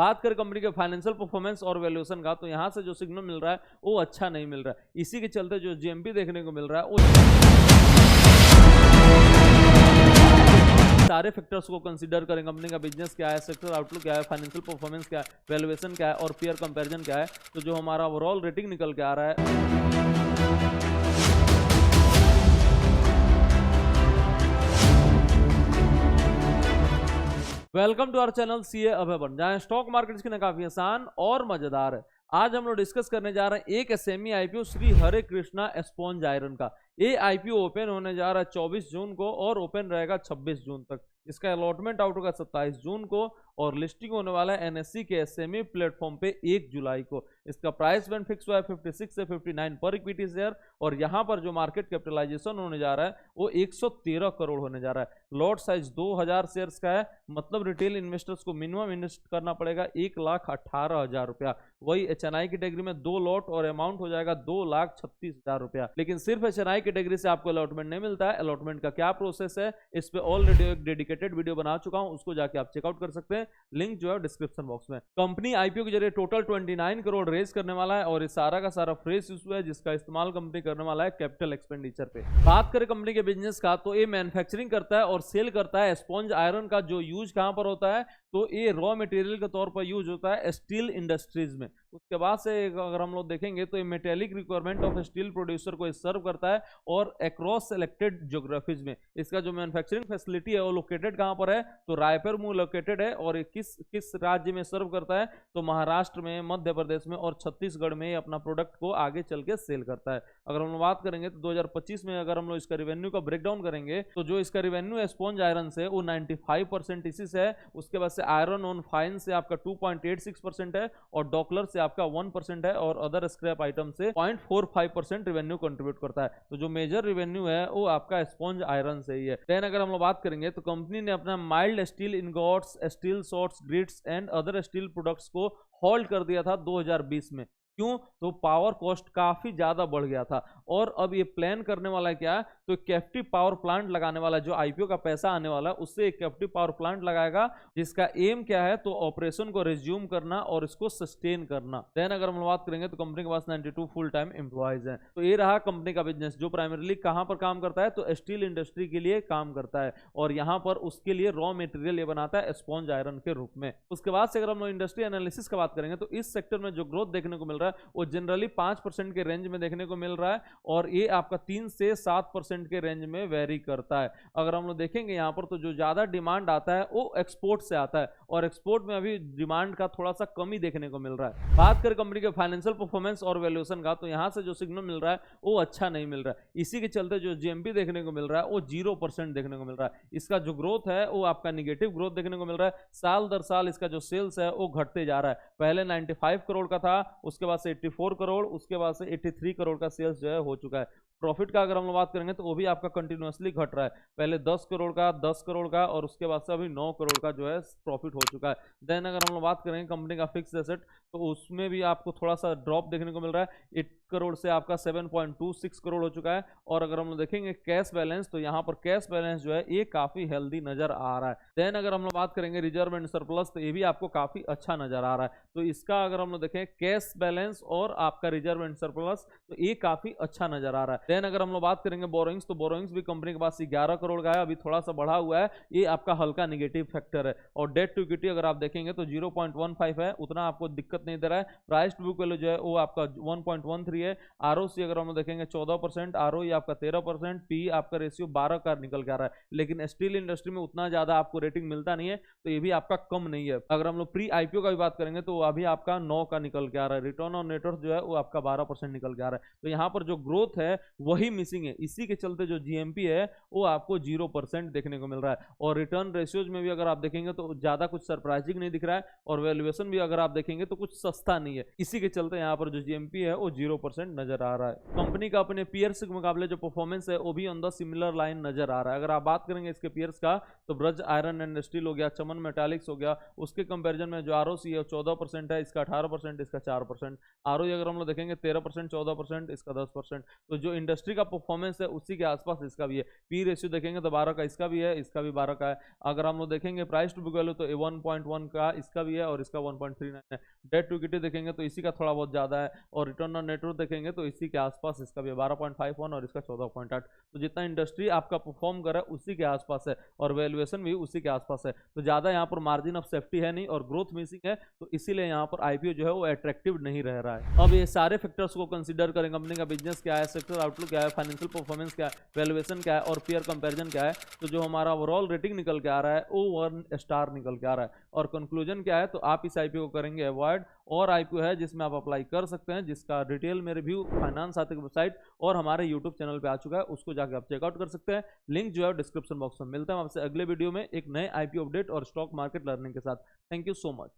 बात करें कंपनी के फाइनेंशियल परफॉर्मेंस और वैल्यूएशन का, तो यहां से जो सिग्नल मिल रहा है वो अच्छा नहीं मिल रहा है। इसी के चलते जो जीएमपी देखने को मिल रहा है वो सारे फैक्टर्स को कंसीडर करें, कंपनी का बिजनेस क्या है, सेक्टर आउटलुक क्या है, फाइनेंशियल परफॉर्मेंस क्या है, वैल्यूएशन क्या है और पीयर कंपैरिजन क्या है, तो जो हमारा ओवरऑल रेटिंग निकल के आ रहा है। Welcome to our channel CA Abhay Ban, जहां स्टॉक मार्केट की काफी आसान और मजेदार है। आज हम लोग डिस्कस करने जा रहे हैं एक एसएमई आईपीओ श्री हरे कृष्णा स्पॉन्ज आयरन का। ये आईपीओ ओपन होने जा रहा है 24 जून को और ओपन रहेगा 26 जून तक। इसका अलॉटमेंट आउट होगा 27 जून को और लिस्टिंग होने वाला है एनएससी के एसएमई प्लेटफॉर्म पे 1 जुलाई को। इसका प्राइस बैंड फिक्स हुआ है 56 से 59 पर इक्विटी शेयर और यहां पर जो मार्केट कैपिटलाइजेशन होने जा रहा है वो 113 करोड़ होने जा रहा है। लॉट साइज 2000 शेयर्स का है, मतलब रिटेल इन्वेस्टर्स को मिनिमम इन्वेस्ट करना पड़ेगा 1,18,000 रुपया। वही एचएनआई कैटेगरी में 2 लॉट और अमाउंट हो जाएगा 2,36,000 रुपया। लेकिन सिर्फ एचएनआई कैटेगरी से आपको अलॉटमेंट नहीं मिलता है। अलॉटमेंट का क्या प्रोसेस है इस पे ऑलरेडी एक डेडिकेटेड वीडियो बना चुका हूं, उसको जाके आप चेकआउट कर सकते हैं, लिंक जो है डिस्क्रिप्शन बॉक्स में। कंपनी आईपीओ के जरिए टोटल 29 करोड़ रेज करने वाला है और इस सारा का सारा फ्रेश इशू है जिसका इस्तेमाल कंपनी करने वाला है कैपिटल एक्सपेंडिचर पे। बात करें कंपनी के बिजनेस का, तो ये मैन्युफैक्चरिंग करता है और सेल करता है स्पॉन्ज आयरन का। जो यूज कहां पर होता है, तो ये रॉ मटेरियल के तौर पर यूज होता है स्टील इंडस्ट्रीज में। उसके बाद से अगर हम लोग देखेंगे तो ये metallic requirement of steel producer को सर्व करता है और अक्रॉस सेलेक्टेड ज्योग्राफीज में। इसका जो मैन्युफैक्चरिंग फैसिलिटी है वो लोकेटेड कहां पर है, तो रायपुर में लोकेटेड है। और किस राज्य में सर्व करता है, तो महाराष्ट्र में, मध्य प्रदेश में और छत्तीसगढ़ में अपना प्रोडक्ट को आगे चल के सेल करता है। अगर हम बात करेंगे तो 2025 में अगर हम लोग इसका रेवेन्यू का ब्रेकडाउन करेंगे तो जो इसका रेवेन्यू है स्पॉन्ज आयरन से वो 95% इसी से है। उसके बाद से आयरन ऑन फाइन से आपका 2.86% है और डॉकलर से आपका 1% है और अदर स्क्रैप आइटम से 0.45% रेवेन्यू कंट्रीब्यूट करता है। तो जो मेजर रेवेन्यू है वो आपका स्पॉन्ज आयरन से ही है। देन अगर हम लोग बात करेंगे तो कंपनी ने अपना mild steel ingots, steel shorts, grids and other steel products को होल्ड कर दिया था 2020 में। क्यों? तो पावर कॉस्ट काफी ज्यादा बढ़ गया था और अब ये प्लान करने वाला है क्या, तो कैप्टिव पावर प्लांट लगाने वाला, जो आईपीओ का पैसा आने वाला है उससे एक कैप्टिव पावर प्लांट लगाएगा जिसका एम क्या है, तो ऑपरेशन को रिज्यूम करना और इसको सस्टेन करना। देन अगर हम बात करेंगे तो कंपनी के पास 92 फुल टाइम एम्प्लॉयज हैं। तो ये रहा कंपनी का बिजनेस, जो प्राइमरीली कहां पर काम करता है, तो स्टील इंडस्ट्री के लिए काम करता है और यहां पर उसके लिए रॉ मटेरियल ये बनाता है स्पॉन्ज आयरन के रूप में। उसके बाद से अगर हम लोग इंडस्ट्री एनालिसिस का बात करेंगे तो इस सेक्टर में जो ग्रोथ देखने को मिल रहा है वो जनरली 5% के रेंज में देखने को मिल रहा है और ये आपका 3 से 7% के रेंज में वेरी करता है। अगर हम लोग देखेंगे यहाँ पर तो जो ज्यादा डिमांड आता है वो एक्सपोर्ट से आता है और एक्सपोर्ट में अभी डिमांड का थोड़ा सा कमी देखने को मिल रहा है। बात करें कंपनी के फाइनेंशियल परफॉर्मेंस और वैल्यूएशन का, तो यहाँ से जो सिग्नल मिल रहा है वो अच्छा नहीं मिल रहा है। इसी के चलते जो जीएमपी देखने को मिल रहा है वो 0% देखने को मिल रहा है। इसका जो ग्रोथ है वो आपका निगेटिव ग्रोथ देखने को मिल रहा है। साल दर साल इसका जो सेल्स है वो घटते जा रहा है। पहले 95 करोड़ का था, उसके बाद से 84 करोड़, उसके बाद से 83 करोड़ का सेल्स जो है हो चुका है। प्रॉफिट का अगर हम लोग बात करेंगे तो वो भी आपका कंटिन्यूअसली घट रहा है। पहले 10 करोड़ का, 10 करोड़ का और उसके बाद से अभी 9 करोड़ का जो है प्रॉफिट हो चुका है। देन अगर हम लोग बात करेंगे कंपनी का फिक्स एसेट, तो उसमें भी आपको थोड़ा सा ड्रॉप देखने को मिल रहा है। 8 करोड़ से आपका 7.26 करोड़ हो चुका है। और अगर हम लोग देखेंगे कैश बैलेंस, तो यहाँ पर कैश बैलेंस जो है ये काफी हेल्दी नजर आ रहा है। देन अगर हम लोग बात करेंगे रिजर्व एंड सरप्लस, तो ये भी आपको काफी अच्छा नजर आ रहा है। तो इसका अगर हम लोग देखें कैश बैलेंस और आपका रिजर्व एंड सरप्लस, तो ये काफी अच्छा नजर आ रहा है। देन अगर हम लोग बात करेंगे बोरोइंग्स, तो बोरोइंग्स भी कंपनी के पास 11 करोड़ का है, अभी थोड़ा सा बढ़ा हुआ है, ये आपका हल्का नेगेटिव फैक्टर है। और डेट टू इक्विटी अगर आप देखेंगे तो 0.15 है, उतना आपको दिक्कत नहीं दे रहा है। प्राइस टू बुक वैल्यू जो है वो आपका 1.13 है। आरओसी अगर हम लोग देखेंगे 14%, आरओई आपका 13%, पी आपका रेशियो 12 का निकल के आ रहा है। लेकिन स्टील इंडस्ट्री में उतना ज्यादा आपको रेटिंग मिलता नहीं है, तो ये भी आपका कम नहीं है। अगर हम लोग प्री आईपीओ का भी बात करेंगे तो अभी आपका 9 का निकल के आ रहा है। रिटर्न ऑन नेटवर्थ जो है वो आपका 12% निकल के आ रहा है। तो यहाँ पर जो ग्रोथ है वही मिसिंग है। इसी के चलते जो जीएमपी है वो आपको 0% देखने को मिल रहा है। और रिटर्न रेशियोज में भी अगर आप देखेंगे तो ज्यादा कुछ सरप्राइजिंग नहीं दिख रहा है और वैल्यूएशन भी अगर आप देखेंगे तो कुछ सस्ता नहीं है। इसी के चलते यहाँ पर जो जीएमपी है वो 0% नजर आ रहा है। कंपनी का अपने पीयर्स के मुकाबले जो परफॉर्मेंस है वो भी ऑन द सिमिलर लाइन नजर आ रहा है। अगर आप बात करेंगे इसके पीयर्स का, तो ब्रज आयरन एंड स्टील हो गया, चमन मेटालिक्स हो गया, उसके कंपैरिजन में जो आरओसी है 14% है, इसका 18%, इसका 4%। आरओई अगर हम लोग देखेंगे 13%, 14%, इसका 10%। तो जो इंडस्ट्री का परफॉर्मेंस है उसी के आसपास इसका भी है। पी रेशियो देखेंगे तो 12 का इसका भी है, इसका भी 12 का है। अगर हम लोग देखेंगे प्राइस टू बुक वैल्यू तो 1.1 का इसका भी है और इसका 1.39 है। डेट टू इक्विटी देखेंगे तो इसी का थोड़ा बहुत ज़्यादा है, और रिटर्न ऑन नेटवर्थ देखेंगे तो इसी के आसपास इसका भी है 12.51 और इसका 14.8। तो जितना इंडस्ट्री आपका परफॉर्म कर रहा है उसी के आसपास है, और वैल्यूएशन भी उसी के आसपास है। तो ज़्यादा यहाँ पर मार्जिन ऑफ सेफ्टी है नहीं और ग्रोथ मिसिंग है, तो इसीलिए यहाँ पर आईपीओ जो है वो अट्रैक्टिव नहीं रह रहा है। अब ये सारे फैक्टर्स को कंसीडर करें, कंपनी का बिजनेस क्या है, सेक्टर आउटलुक क्या है, फाइनेंशियल परफॉर्मेंस क्या है, वैल्यूएशन क्या है और पीयर कंपैरिजन क्या है, तो जो हमारा ओवरऑल रेटिंग निकल के आ रहा है वो 1 स्टार निकल के आ रहा है। और कंक्लूजन क्या है, तो आप इस आईपीओ को करेंगे अवॉइड, और आईपीओ है जिसमें आप अप्लाई कर सकते हैं, जिसका डिटेल में रिव्यू फाइनेंस साथी की वेबसाइट और हमारे यूट्यूब चैनल पे आ चुका है, उसको जाकर आप चेकआउट कर सकते हैं। लिंक जो है डिस्क्रिप्शन बॉक्स में मिलता है। आपसे अगले वीडियो में एक नए आईपीओ अपडेट और स्टॉक मार्केट लर्निंग के साथ। Thank you so much.